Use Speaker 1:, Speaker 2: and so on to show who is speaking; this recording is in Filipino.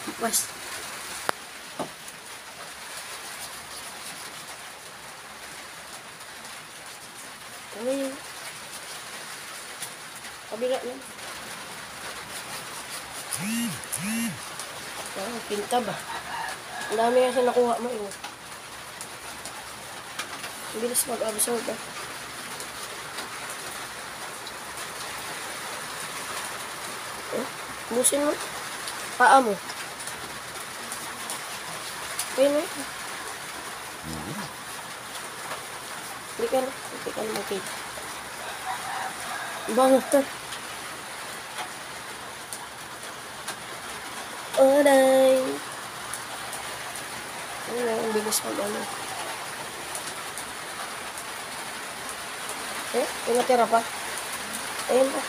Speaker 1: Pas. Ano yun? Kabila na. Pinta ba? Ang dami kasi nakuha mo yun. Ang bilis mag-absorb ba? Busin mo. Paa mo. Ayun na yun. Hindi ka na makita. Bango ka. Aray. Ayun na, ang bilis mag-ano. May natira pa. Ayun pa.